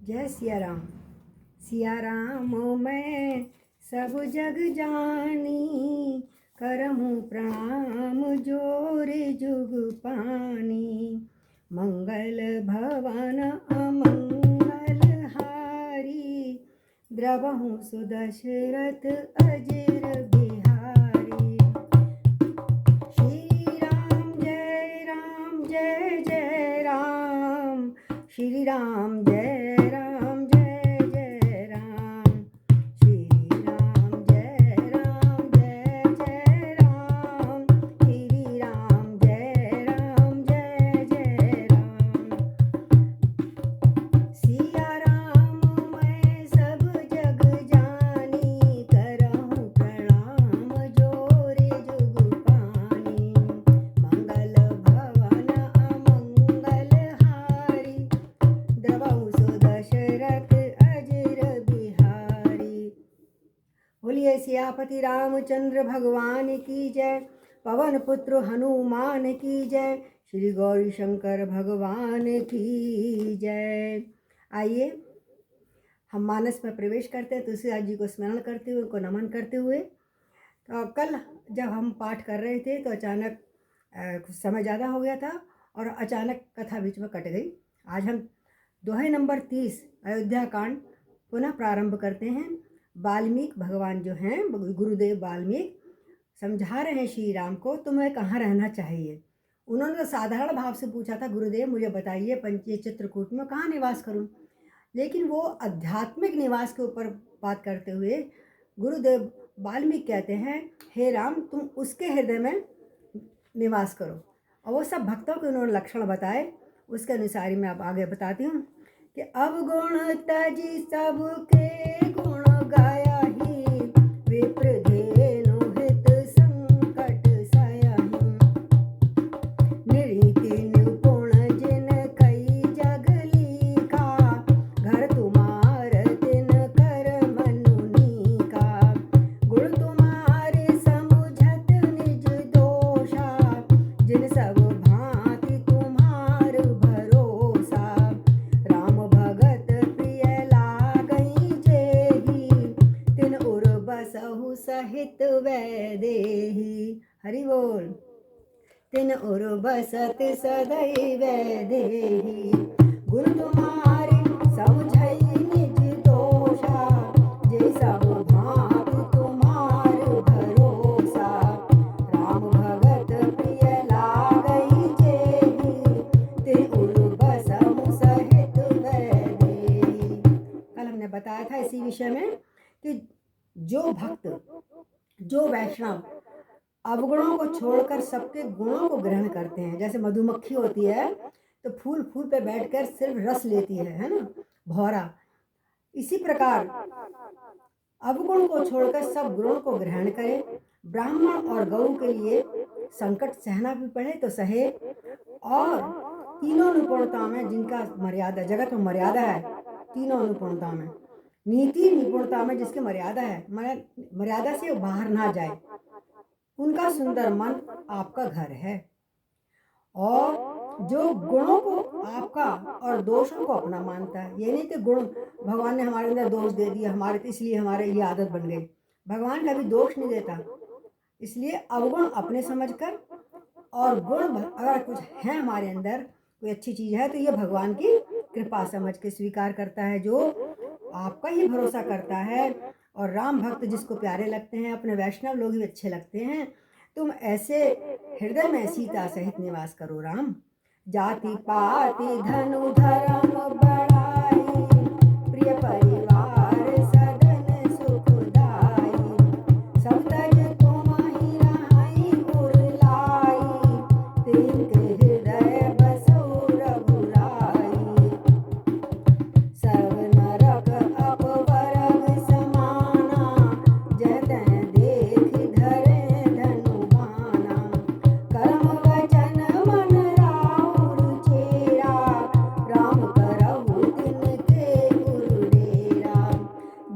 जय सिया राम मैं सब जग जानी, करहूँ प्रणाम जोरे जुग पानी। मंगल भवन अमंगल हारी, द्रवहूँ सुदशरथ अजिर बिहारी। श्री राम जय जय राम, श्री राम जय राम जय जय राम। श्री राम जय राम जय जय राम, श्री राम जय राम जय जय राम। सिया राम मैं सब जग जानी, करहूँ प्रणाम जोरे जुग पानी। मंगल भवन अमंगल हारी, द्रवहूँ सुदशरथ अजिर बिहारी। बोलिए सियापति रामचंद्र भगवान की जय, पवन पुत्र हनुमान की जय, श्री गौरी शंकर भगवान की जय। आइए हम मानस में प्रवेश करते हैं, तुलसीदास जी को स्मरण करते हुए, उनको नमन करते हुए। तो कल जब हम पाठ कर रहे थे तो अचानक कुछ समय ज़्यादा हो गया था और अचानक कथा बीच में कट गई। आज हम दोहे नंबर 30 अयोध्या कांड पुनः प्रारंभ करते हैं। वाल्मीकि भगवान जो हैं, गुरुदेव वाल्मीकि समझा रहे हैं श्री राम को तुम्हें कहाँ रहना चाहिए। उन्होंने तो साधारण भाव से पूछा था, गुरुदेव मुझे बताइए पंचीय चित्रकूट में कहाँ निवास करूं। लेकिन वो आध्यात्मिक निवास के ऊपर बात करते हुए गुरुदेव वाल्मीकि कहते हैं, हे राम तुम उसके हृदय में निवास करो। और वो सब भक्तों के उन्होंने लक्षण बताए, उसके अनुसार ही मैं अब आगे बताती हूँ कि अवगुण तजी सबके गुण गाया ही, विप्र धेनु हित संकट सयहि। निरीति निपुण जिन कई जग लीका, घर तुम्हार तिन कर मनुनी का। गुण तुम्हारे समुझत निज दोषा, जिन सब भांति तुम्हार भरोसा। राम भगत प्रिय लागई जेहि, तिन उर बसहु सहित वैदेही। हरि बोल। तिन उर बसत सदैव वैदेही, गुण तुम्हारे समझई निज दोषा, जे सब भांति तुम्हार भरोसा। राम भगत प्रिय लागई जेहि, तिन उर बसहु सहित वैदेही। कल हमने बताया था इसी विषय में कि जो भक्त, जो वैष्णव अवगुणों को छोड़कर सबके गुणों को ग्रहण करते हैं, जैसे मधुमक्खी होती है तो फूल फूल पे बैठकर सिर्फ रस लेती है ना, भौरा। इसी प्रकार अवगुण को छोड़कर सब गुणों को ग्रहण करे। ब्राह्मण और गौ के लिए संकट सहना भी पड़े तो सहे, और तीनों निपुणता में जिनका मर्यादा, जगत में मर्यादा है, तीनों निपुणता में, नीति निपुणता में जिसकी मर्यादा है, मर्यादा से बाहर ना जाए, उनका सुंदर मन आपका घर है। और जो गुणों को आपका और दोषों को अपना मानता है, ये नहीं कि गुण भगवान ने हमारे अंदर दोष दे दिया हमारे, इसलिए हमारे ये आदत बन गई। भगवान कभी दोष नहीं देता, इसलिए अवगुण अपने समझकर और गुण अगर कुछ है हमारे अंदर, कोई अच्छी चीज़ है तो ये भगवान की कृपा समझ के स्वीकार करता है, जो आपका ही भरोसा करता है। और राम भक्त जिसको प्यारे लगते हैं, अपने वैष्णव लोग भी अच्छे लगते हैं, तुम ऐसे हृदय में सीता सहित निवास करो राम। जाति पाति धनु धर्म बढ़ाई, प्रिय परिवार सदन सुखदाई। सब तज तुम्हि रहई उर लाई, तिनके हृदय बसहु रघुराई। सर्व नरक अपवरग समाना, जह तह देख धरे धनु बाना। कर्म वचन मन राउर चेरा, राम करहु तिनके उर डेरा।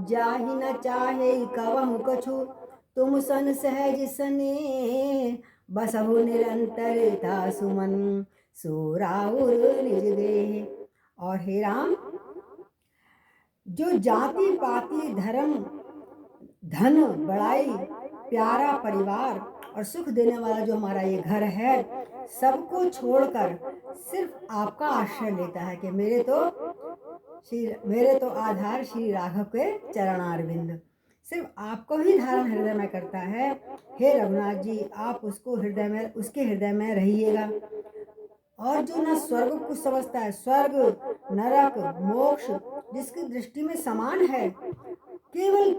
जाहि न चाहे कवहु कछु, तुम सन सहज सने। बसहु निरंतरता सुमन, सो राउर निज देह। और हे राम, जो जाति पाति धर्म धन बड़ाई प्यारा परिवार और सुख देने वाला जो हमारा ये घर है, सबको छोड़कर सिर्फ आपका आश्रय लेता है कि मेरे तो आधार श्री राघव के चरणारविंद। सिर्फ आपको ही धारण हृदय में करता है। हे रघुनाथ जी, आप उसके हृदय में रहिएगा। और जो ना स्वर्ग को समझता है, स्वर्ग नरक मोक्ष जिसकी दृष्टि में समान है, केवल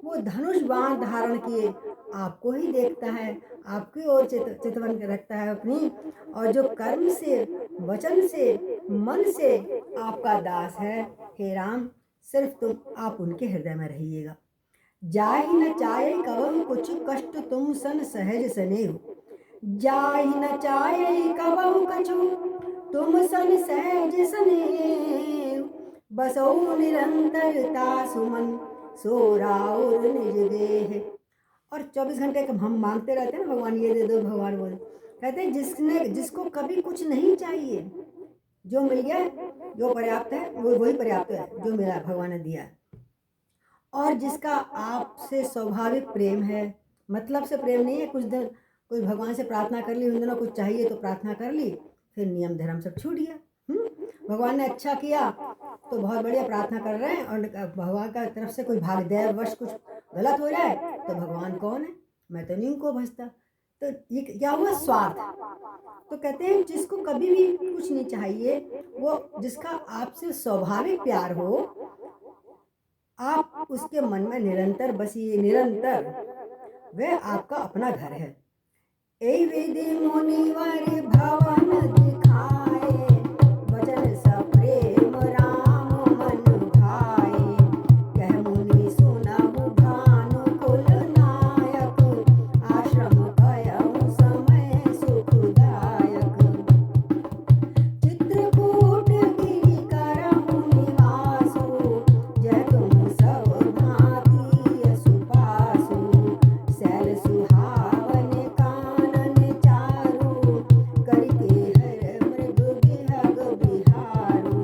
वो धनुष बाण धारण किए आपको ही देखता है, आपकी ओर चितवन रखता है अपनी। और जो कर्म से वचन से मन से आपका दास है, हे राम, सिर्फ आप उनके हृदय में रहिएगा। जाहि न चाहे कवहु कुछ कष्ट तुम सन सहज स्नेह, जाहि न चाहे कबहु कछु तुम सन सहज स्नेह, बसौ निरंतरता सुमन सो राउर निज देह। और 24 घंटे हम मांगते रहते हैं ना, भगवान ये दे दो, भगवान वो। कहते हैं जिसको कभी कुछ नहीं चाहिए, जो मिल गया जो पर्याप्त है, वो वही पर्याप्त है जो मिला भगवान ने दिया। और जिसका आपसे स्वाभाविक प्रेम है, मतलब से प्रेम नहीं है। कुछ दिन कोई भगवान से प्रार्थना कर ली, उन दिनों कुछ चाहिए तो प्रार्थना कर ली, फिर नियम धर्म सब छूट गया। भगवान ने अच्छा किया तो बहुत बढ़िया प्रार्थना कर रहे हैं, और भगवान का तरफ से कोई भाग्यवश कुछ गलत हो जाए तो भगवान कौन है, मैं तो नहीं उनको भजता। तो ये क्या हुआ, स्वार्थ। तो कहते हैं जिसको कभी भी कुछ नहीं चाहिए, वो जिसका आपसे स्वाभाविक प्यार हो, आप उसके मन में निरंतर बसिए, निरंतर वह आपका अपना घर है। ऐ वेदे मुनिवर भवन दिखाए, वचन सब प्रेम राम मन भाए, कह मुनि सुनहु भानुकुल नायक, आश्रम कयहु समय सुखदायक, चित्रकूट गिरि करहु निवासु, जय तुम सब भांति यशु पासु, शैल सुहावन कानन चारु, करिके हर मृग बिहग बिहारू,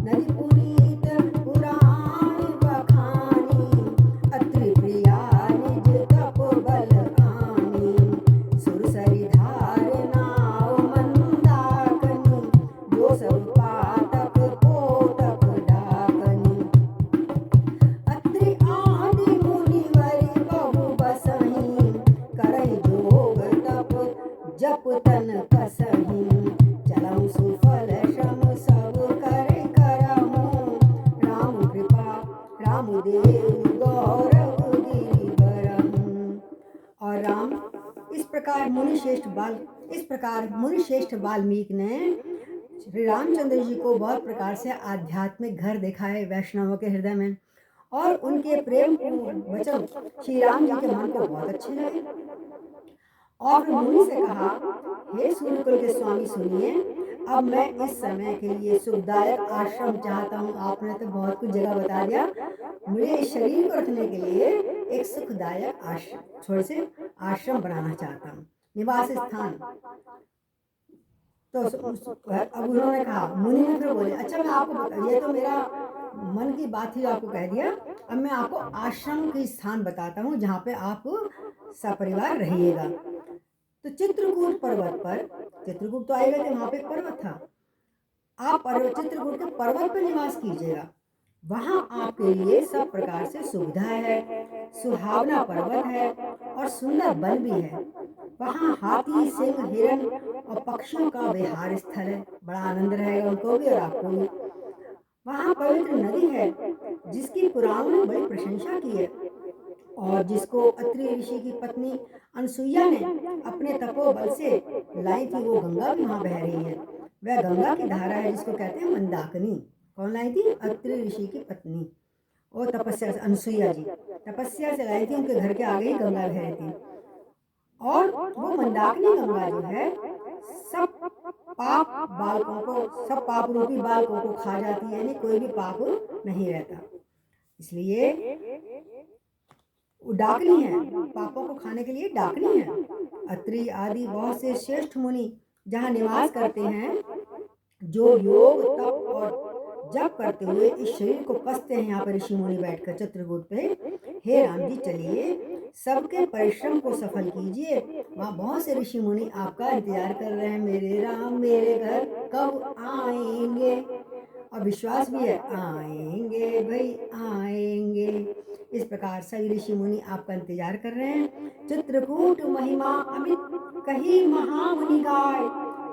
नदि पुनीत पुराण बखानी, अत्रि प्रिया निज तप बल आनी, सुरसरि धार नाव मंदाकिनी, जो सब पातक पोतक डाकनी, अत्रि आदि मुनिवर बहु बसहि, करहि जोग तप जप तन कसहि, चलहु सुफल श्रम सब कर करहु, राम कृपा राम देव गौरव गिरि बरहु। और राम इस प्रकार मुनि श्रेष्ठ वाल्मीकि ने श्री रामचंद्र जी को बहुत प्रकार से आध्यात्मिक घर दिखाए वैष्णवों के हृदय में, और उनके प्रेम वचन श्री राम जी के मन को बहुत अच्छे लगे। और फिर मुनि से कहा, हे सूर्यकुल के स्वामी सुनिए, अब मैं इस समय के लिए सुखदायक आश्रम चाहता हूँ। आपने तो बहुत कुछ जगह बता दिया, मुझे इस शरीर को रखने के लिए एक सुखदायक आश्रम, थोड़े से आश्रम बनाना चाहता हूँ, निवास स्थान। तो अब उन्होंने कहा, मुनि ने फिर बोले, अच्छा मैं आपको ये तो मेरा मन की बात ही आपको कह दिया, अब मैं आपको आश्रम के स्थान बताता हूँ जहाँ पे आप सपरिवार रहिएगा। तो चित्रकूट पर्वत पर, चित्रकूट तो आएगा थे, वहाँ पे एक पर्वत था, आप चित्रकूट के पर्वत पर निवास कीजिएगा। वहाँ आपके लिए सब प्रकार से सुविधा है, सुहावना पर्वत है और सुंदर वन भी है। वहाँ हाथी सिंह हिरण और पक्षियों का विहार स्थल है, बड़ा आनंद रहेगा उनको भी और आपको भी। वहाँ पवित्र नदी है जिसकी पुराणों ने बड़ी प्रशंसा की है, और जिसको अत्रि ऋषि की पत्नी अनसुईया ने अपने तपोबल से लाई थी, वो गंगा भी वहाँ बह रही है। वह गंगा की धारा है जिसको कहते हैं मंदाकिनी। कौन लाई थी? अत्रि ऋषि की पत्नी, और तपस्या से अनसुईया जी तपस्या से लाई थी, उनके घर के आगे ही गंगा बह रही थी। और वो मंदाकिनी गंगा जो है सब पाप रूपी बालकों को खा जाती है, यानी कोई भी पाप नहीं रहता, इसलिए वो डाकनी है, पापों को खाने के लिए डाकनी है। अत्रि आदि बहुत से श्रेष्ठ मुनि जहाँ निवास करते हैं, जो योग तप और जप करते हुए इस शरीर को कसते हैं यहाँ पर ऋषि मुनि बैठकर चित्रकूट पे। हे राम जी चलिए सबके परिश्रम को सफल कीजिए, वहाँ बहुत से ऋषि मुनि आपका इंतजार कर रहे हैं, मेरे राम मेरे घर कब आएंगे। और विश्वास भी है आएंगे भाई आएंगे। इस प्रकार सभी ऋषि मुनि आपका इंतजार कर रहे हैं। चित्रकूट महिमा अमित कही महामुनि गाय,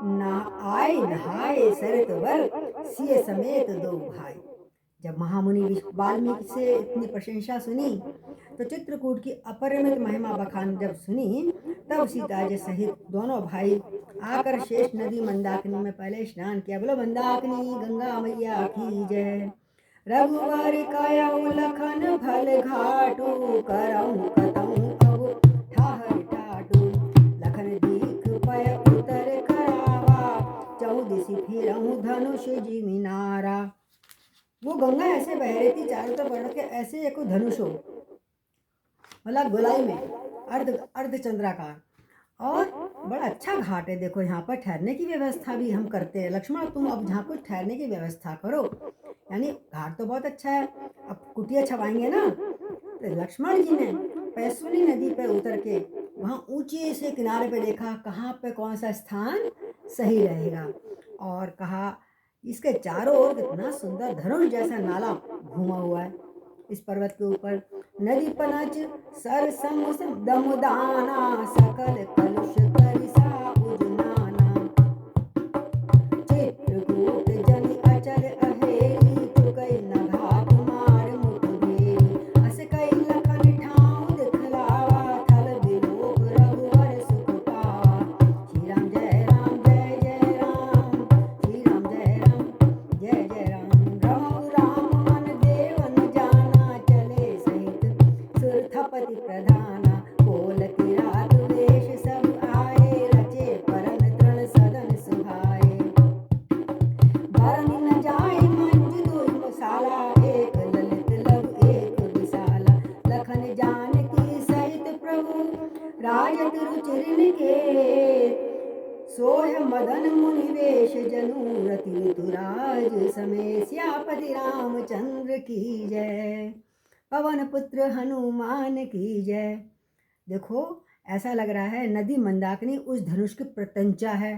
ना आए नहाए सरित वर सिय समेत दो भाई। जब महामुनि वाल्मीकि से इतनी प्रशंसा सुनी तो चित्रकूट की अपरिमित महिमा बखान जब सुनी, तब सीता जी सहित दोनों भाई आकर शेष नदी मंदाकिनी में पहले स्नान किया। बोलो मंदाकिनी गंगा मैया की जय। रघुवर कयऊ लखन भल घाटू, करऊं कतऊं अब ठाहर टाटू। लखन दीख पय उतर करावा, चौदिसी फिरऊं धनुष जिमिनारा। वो गंगा ऐसे बह रही थी चारों तरफ बढ़ के, ऐसे एक धनुष हो, मतलब गोलाई में अर्ध अर्ध चंद्राकार, और बड़ा अच्छा घाट है। देखो यहाँ पर ठहरने की व्यवस्था भी हम करते हैं। लक्ष्मण तुम अब यहाँ कुछ ठहरने की व्यवस्था करो, यानी घाट तो बहुत अच्छा है, अब कुटिया छवाएंगे ना। तो लक्ष्मण जी ने पैसुनी नदी पर उतर के वहाँ ऊंचे से किनारे पे देखा कहाँ पे कौन सा स्थान सही रहेगा, और कहा इसके चारों ओर कितना सुंदर धनुष जैसा नाला घूमा हुआ है। इस पर्वत के ऊपर नदी पनच सर दमुदाना, सकल कलुष करिसा उजनाना। चित्रकूट जनि अचल अहेरी, चुकई न घाट मार मुख घेरी। अस कई लखन ठाऊं दिखलावा, थल बिलोक रघुवर सुख पावा। श्री राम जय राम जय जय राम, श्री राम जय राम जय जय राम। रमऊ राम मन देवन जाना, चले सहित सुरथपति प्रधाना। कोल किरात वेश सब आए, रचे परन तृण सदन सुहाए। भरन न जाए मंजु दुई मसाला, एक ललित लघु एक विशाला। लखन जानकी सहित प्रभु राजत रुचिर के, सोह मदन मुनि वेश जनु रति ऋतुराज समय। सियापति रामचंद्र की जय, पवन पुत्र हनुमान की जय। देखो ऐसा लग रहा है नदी मंदाकिनी उस धनुष की प्रत्यंचा है,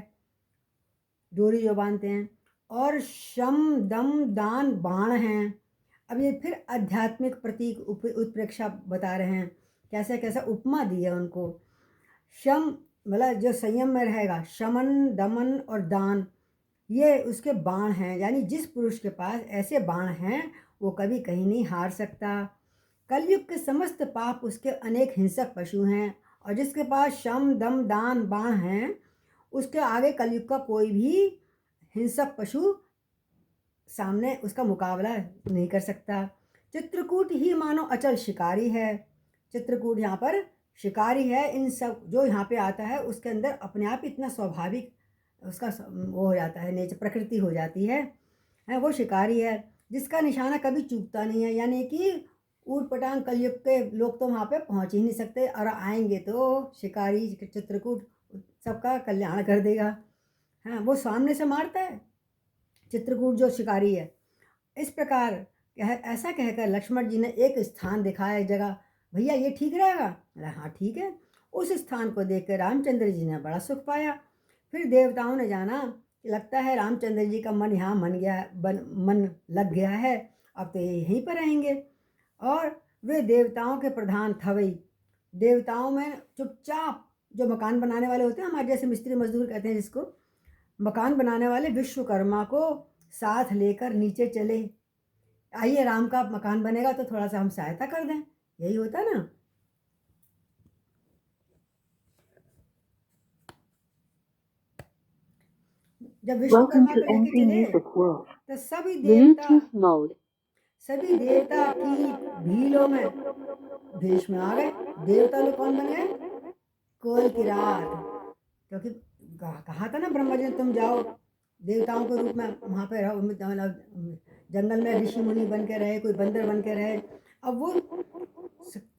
डोरी जो बांधते हैं, और शम दम दान बाण हैं। अब ये फिर आध्यात्मिक प्रतीक उत्प्रेक्षा बता रहे हैं, कैसा कैसा उपमा दी है उनको। शम मतलब जो संयम में रहेगा, शमन दमन और दान ये उसके बाण हैं, यानी जिस पुरुष के पास ऐसे बाण हैं वो कभी कहीं नहीं हार सकता। कलयुग के समस्त पाप उसके अनेक हिंसक पशु हैं, और जिसके पास शम दम दान बाण हैं उसके आगे कलयुग का कोई भी हिंसक पशु सामने उसका मुकाबला नहीं कर सकता। चित्रकूट ही मानो अचल शिकारी है। चित्रकूट यहाँ पर शिकारी है। इन सब जो यहाँ पे आता है उसके अंदर अपने आप इतना स्वाभाविक उसका वो हो जाता है, नेचर प्रकृति हो जाती है। वो शिकारी है जिसका निशाना कभी चूकता नहीं है, यानी कि ऊट पटांग कलयुग के लोग तो वहाँ पे पहुँच ही नहीं सकते, और आएंगे तो शिकारी चित्रकूट सबका कल्याण कर देगा। हाँ, वो सामने से मारता है चित्रकूट जो शिकारी है। इस प्रकार ऐसा कहकर लक्ष्मण जी ने एक स्थान दिखाया, एक जगह, भैया ये ठीक रहेगा? हाँ ठीक है। उस स्थान को देखकर रामचंद्र जी ने बड़ा सुख पाया। फिर देवताओं ने जाना कि लगता है रामचंद्र जी का मन यहाँ मन लग गया है, अब तो ये यहीं पर रहेंगे। और वे देवताओं के प्रधान थवई, देवताओं में चुपचाप जो मकान बनाने वाले होते हैं, हमारे जैसे मिस्त्री मजदूर कहते हैं जिसको, मकान बनाने वाले विश्वकर्मा को साथ लेकर नीचे चले, आइए राम का मकान बनेगा तो थोड़ा सा हम सहायता कर दें, यही होता ना। जब विश्वकर्मा को लेके चले तो सभी देवता की भीलों में भेष में आ गए। देवता लोग कौन बन गए? कोल की रात, क्योंकि कहा था ना ब्रह्मा जी ने तुम जाओ देवताओं के रूप में वहाँ पे रहो, जंगल में ऋषि मुनि बन के रहे, कोई बंदर बन के रहे। अब वो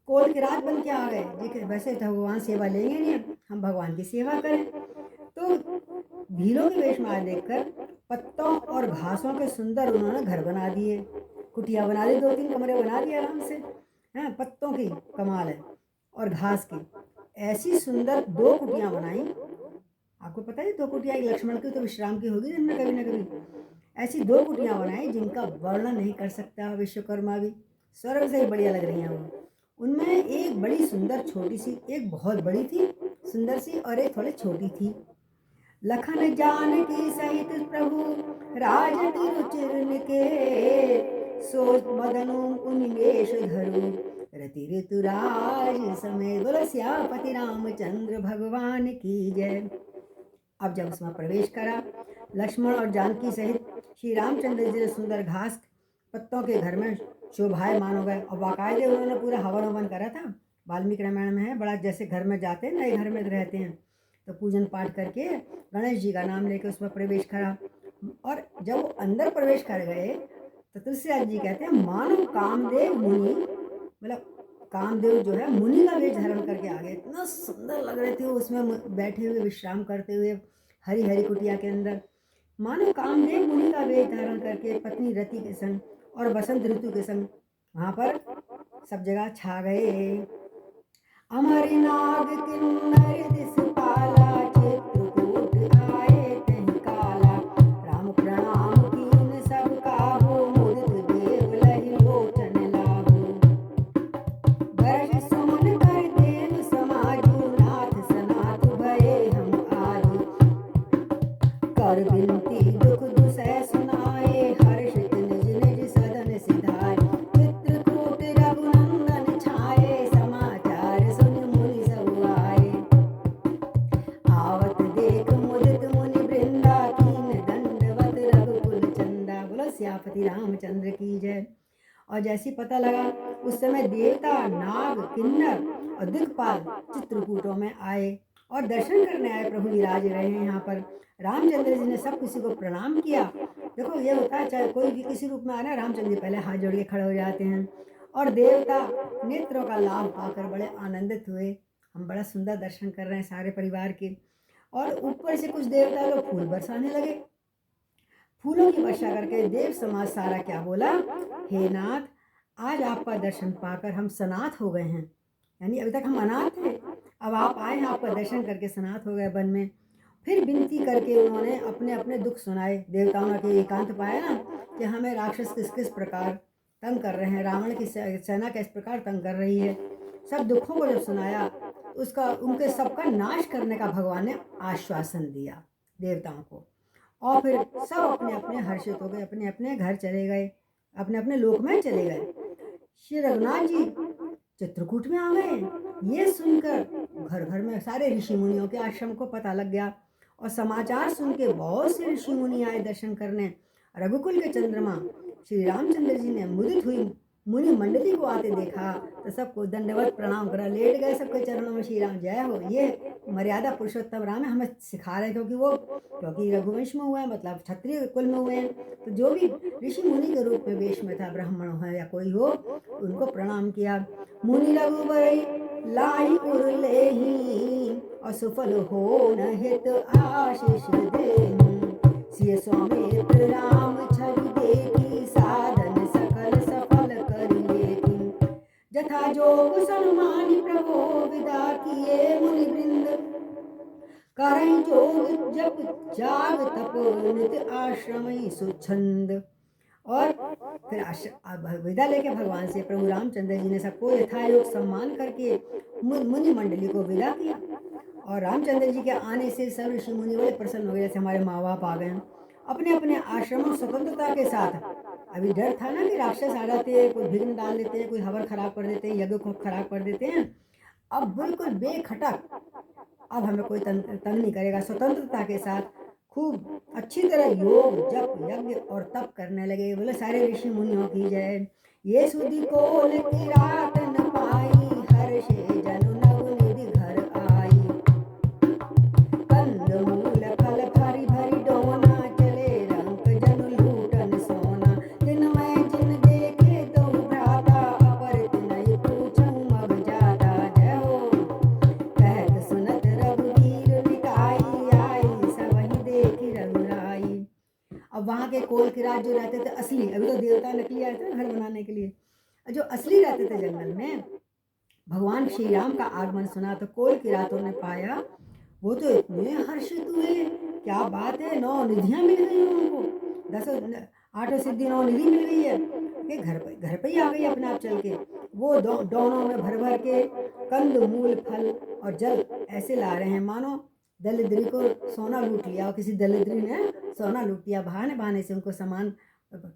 कोल की रात बन के आ गए। देखिए वैसे तो भगवान सेवा लेंगे नहीं, हम भगवान की सेवा करें। तो भीलों के वेश में आए देखकर पत्तों और घासों के सुंदर उन्होंने घर बना दिए, कुटिया बना दी, 2-3 कमरे बना दिए आराम से। हैं, पत्तों की कमाल है और घास की ऐसी सुंदर 2 कुटियां बनाई। आपको पता है 2 कुटिया, एक लक्ष्मण की तो विश्राम की होगी जिनमें कभी ना कभी। ऐसी 2 कुटियां बनाई जिनका वर्णन नहीं कर सकता विश्वकर्मा भी, स्वर्ग से ही बढ़िया लग रही हैं वो। उनमें एक बड़ी सुंदर छोटी सी, एक बहुत बड़ी थी सुंदर सी और एक थोड़ी छोटी थी। लखन जानकी सहित प्रभु राजति रुचिर के, सो मदनु उन्मेष धरु रति ऋतुराज समेत। बोलो सियापति रामचंद्र भगवान की जय। अब जब उसमें प्रवेश करा लक्ष्मण और जानकी सहित श्री रामचंद्र जी ने सुंदर घास पत्तों के घर में शोभायमान हो गए और बाकायदे उन्होंने पूरा हवन हवन करा था। वाल्मीकि रामायण में है, बड़ा जैसे घर में जाते हैं नए घर में रहते हैं तो पूजन पाठ करके गणेश जी का नाम लेकर उसमें प्रवेश करा। और जब वो अंदर प्रवेश कर गए तो तुलसीदास जी कहते हैं मानो कामदेव मुनि, मतलब कामदेव जो है मुनि का वेश धारण करके आ गए। इतना सुंदर लग रहे थे वो उसमें बैठे हुए विश्राम करते हुए हरी हरी कुटिया के अंदर। मानो कामदेव मुनि का वेश धारण करके पत्नी रति के संग और बसंत ऋतु के संग वहां पर सब जगह छा गए। अमर नाग किन्नर दिसपाला, चित्रकूट आए तहि काला, राम प्रणाम कीन सब काहू, मुदित देव लहि लोचन लाहू। बरस सुमन कर देव समाजू, नाथ सनाथ भये हम आजू। कर बिनती दुख दुसह सुनाए, हर्षित निज निज सदन सिधाए। चित्रकूट रघुनंदन छाए, समाचार सुन मुनि सब आए। आवत देख मुदित मुनि वृंदा, कीन दंडवत रघुकुल चंदा। बोलो सियापति रामचंद्र की जय। और जैसी पता लगा उस समय देवता नाग किन्नर और दिक्पाल चित्रकूटों में आए और दर्शन करने आए। प्रभु विराज रहे हैं यहाँ पर। रामचंद्र जी ने सब किसी को प्रणाम किया। देखो ये होता है चाहे कोई भी किसी रूप में आना, रामचंद्र जी पहले हाथ जोड़ के खड़े हो जाते हैं और देवता नेत्रों का लाभ पाकर बड़े आनंदित हुए। हम बड़ा सुंदर दर्शन कर रहे हैं सारे परिवार के। और ऊपर से कुछ देवता लोग फूल बरसाने लगे। फूलों की वर्षा करके देव समाज सारा क्या बोला, हे नाथ आज आपका दर्शन पाकर हम सनाथ हो गए हैं, यानी अभी तक हम अनाथ थे, अब आप आए हैं, आपका दर्शन करके सनाथ हो गए वन में। फिर विनती करके उन्होंने अपने अपने दुख सुनाए। देवताओं ने एकांत पाया ना कि हमें राक्षस किस किस प्रकार तंग कर रहे हैं, रावण की सेना किस प्रकार तंग कर रही है। सब दुखों को जब सुनाया उसका उनके सबका नाश करने का भगवान ने आश्वासन दिया देवताओं को। और फिर सब अपने अपने हर्षित हो गए, अपने अपने घर चले गए, अपने अपने लोक में चले गए। श्री रघुनाथ जी चित्रकूट में आ गए। ये सुनकर घर घर में सारे ऋषि मुनियों के आश्रम को पता लग गया और समाचार सुन के बहुत से ऋषि मुनि आए दर्शन करने। रघुकुल के चंद्रमा श्री रामचंद्र जी ने मुदित हुई मुनि मंडली को आते देखा तो सबको दंडवत प्रणाम करा, लेट गए सबके चरणों में। श्री राम जय हो। ये मर्यादा पुरुषोत्तम राम है, हमें सिखा रहे हैं क्योंकि रघुवंश में हुए हैं, मतलब क्षत्रिय कुल में हुए हैं। तो जो भी ऋषि मुनि के रूप में वेश में था, ब्राह्मण हो या कोई हो, उनको प्रणाम किया। मुनि रघुबर लाई उर लेहि, और सुफल हो न हित आशीष देहि। सिय स्वामी राम छवि देखी, साधन सकल सफल कर लेती। जथा जोग सन्मानि प्रभो विदा किए, मुनि वृंद करहि जोग जप जाग तप, नित आश्रम सुछंद। और फिर विदा लेके भगवान से प्रभु रामचंद्र जी ने सबको यथायोग सम्मान करके मुनि मंडली को विदा किया। और रामचंद्र जी के आने से सब ऋषि मुनि बड़े प्रसन्न हो गए, जैसे हमारे माँ बाप आ गए। अपने अपने आश्रमों स्वतंत्रता के साथ। अभी डर था ना कि राक्षस आ जाते हैं, कोई विघ्न डाल देते हैं, कोई हवन खराब कर देते हैं, यज्ञ को खराब कर देते हैं। अब बिल्कुल बेखटक, अब हमें कोई तंग नहीं करेगा। स्वतंत्रता के साथ खूब अच्छी तरह योग जप यज्ञ और तप करने लगे। बोले सारे ऋषि मुनियों की जय। ये सुधि कोल की रात न पाई, हर्षे जनु नवनिधि घर आई। कंद मूल फल भरी भरी डोना, चले रंक जनु लूटन सोना। दिन में जिन देखे तो भ्राता, अपर तिनहि पूछहु मग जाता। जय हो कहत सुनत रघुवीर निकाई, आई राज जो रहते थे असली, अभी तो देवता नकली आए थे ना घर बनाने के लिए, जो असली रहते थे जंगल में, भगवान श्री राम का आगमन सुना तो कोल की रातों ने पाया, वो तो इतने हर्षित हुए, क्या बात है, 9 निधियाँ मिल गई उनको, 10 8 सिद्धि 9 निधि मिल गई है, कि घर पे ही आ गई अपने आप चल के। वो डोनों में भर भर के कंद मूल फल और जल ऐसे ला रहे हैं मानो दलिद्री को सोना लूट लिया, और किसी दलिद्री ने सोना लूट लिया, बहाने बहाने से उनको सामान,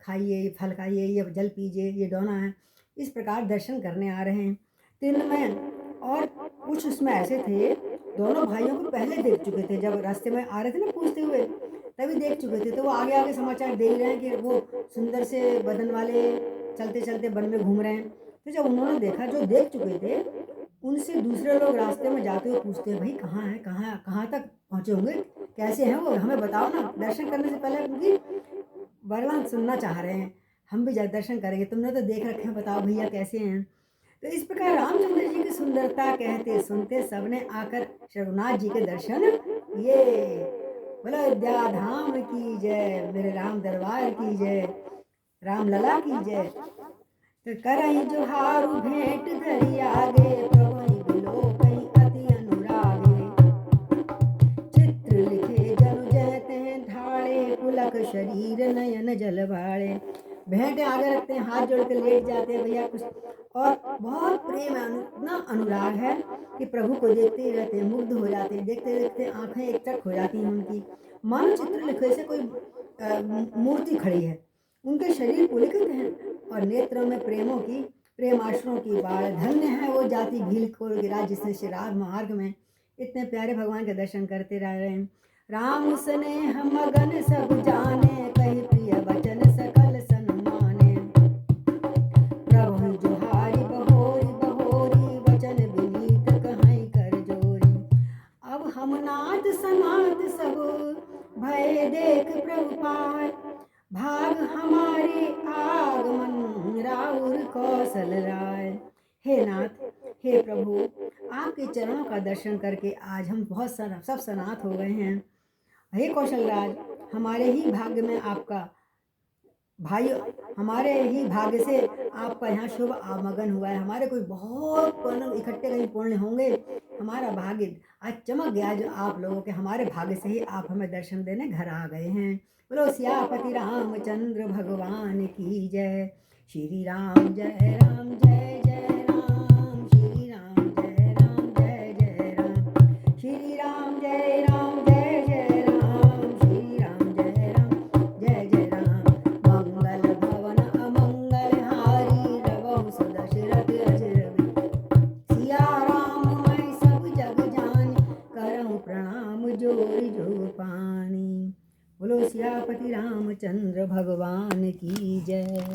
खाइए ये फल, खाइए ये जल पीजिए, ये डोना है। इस प्रकार दर्शन करने आ रहे हैं तीन में। और कुछ उसमें ऐसे थे, दोनों भाइयों को पहले देख चुके थे, जब रास्ते में आ रहे थे ना पूछते हुए, तभी देख चुके थे, तो वो आगे आगे समाचार दे ही रहे हैं कि वो सुंदर से बदन वाले चलते चलते वन में घूम रहे हैं। तो जब उन्होंने देखा, जो देख चुके थे, उनसे दूसरे लोग रास्ते में जाते हुए पूछते हैं, भाई कहाँ है, कहाँ तक पहुँचे होंगे, कैसे हैं वो, हमें बताओ ना। दर्शन करने से पहले उनकी वर्णन सुनना चाह रहे हैं, हम भी दर्शन करेंगे, तुमने तो देख रखे हैं, बताओ भैया कैसे हैं। तो इस प्रकार रामचंद्र जी की सुंदरता कहते सुनते सबने आकर रघुनाथ जी के दर्शन ये। बोलो अयोध्या धाम की जय, मेरे राम दरबार की जय, राम लला की जय। तो करई जोहारु भेंट धरि आगे, प्रभु बिलो कहीं अति अनुरागे, चित्र लिखे जनु जयते ढाड़े, पुलक शरीर नयन जल भाड़े। भेंट आगे रखते हैं, हाथ जोड़ के लेट जाते हैं भैया कुछ, और बहुत प्रेम है, इतना अनुराग है कि प्रभु को देखते ही रहते हैं, मुग्ध हो जाते हैं, देखते देखते आंखें एकटक हो जाती हैं उनकी, मानो चित्र लिखे से कोई मूर्ति खड़ी है। उनके शरीर पुलकित हैं और नेत्रों में प्रेमाश्रों की बाढ़। धन्य है वो जाति भील खोल गिरा, जिसने श्रीराम मार्ग में इतने प्यारे भगवान के दर्शन करते रह रहे हैं। राम स्नेह मगन सब जाने, कही प्रिय वचन सकल सन्माने, प्रभु जोहारी बहोरी बहोरी, वचन विनीत कहीं कर जोरी। अब हम नाथ सनाथ सब भय देख प्रभु पाय, भाग हमारे आगमन राउर कौशल राय। हे नाथ, हे प्रभु, आपके चरणों का दर्शन करके आज हम बहुत सब सनाथ हो गए हैं। हे कौशल राज, हमारे ही भाग्य में आपका भाई, हमारे ही भाग्य से आपका यहाँ शुभ आगमन हुआ है। हमारे कोई बहुत पुण्य इकट्ठे कहीं पुण्य होंगे, हमारा भाग्य आज चमक गया जो आप लोगों के, हमारे भाग्य से ही आप हमें दर्शन देने घर आ गए हैं। बोलो सियापति रामचंद्र भगवान की जय। श्री राम जय राम जय जय राम, श्री राम जय राम जय जय राम, श्री राम जय राम जय जय राम, श्री राम जय राम जय जय राम। मंगल भवन अमंगल हारी, रवहु सु दशरथ अजरवि, सिया राम मैं सब जग जानी, करहु प्रणाम जोरि जोग पानी। बोलो सियापति रामचंद्र भगवान की जय।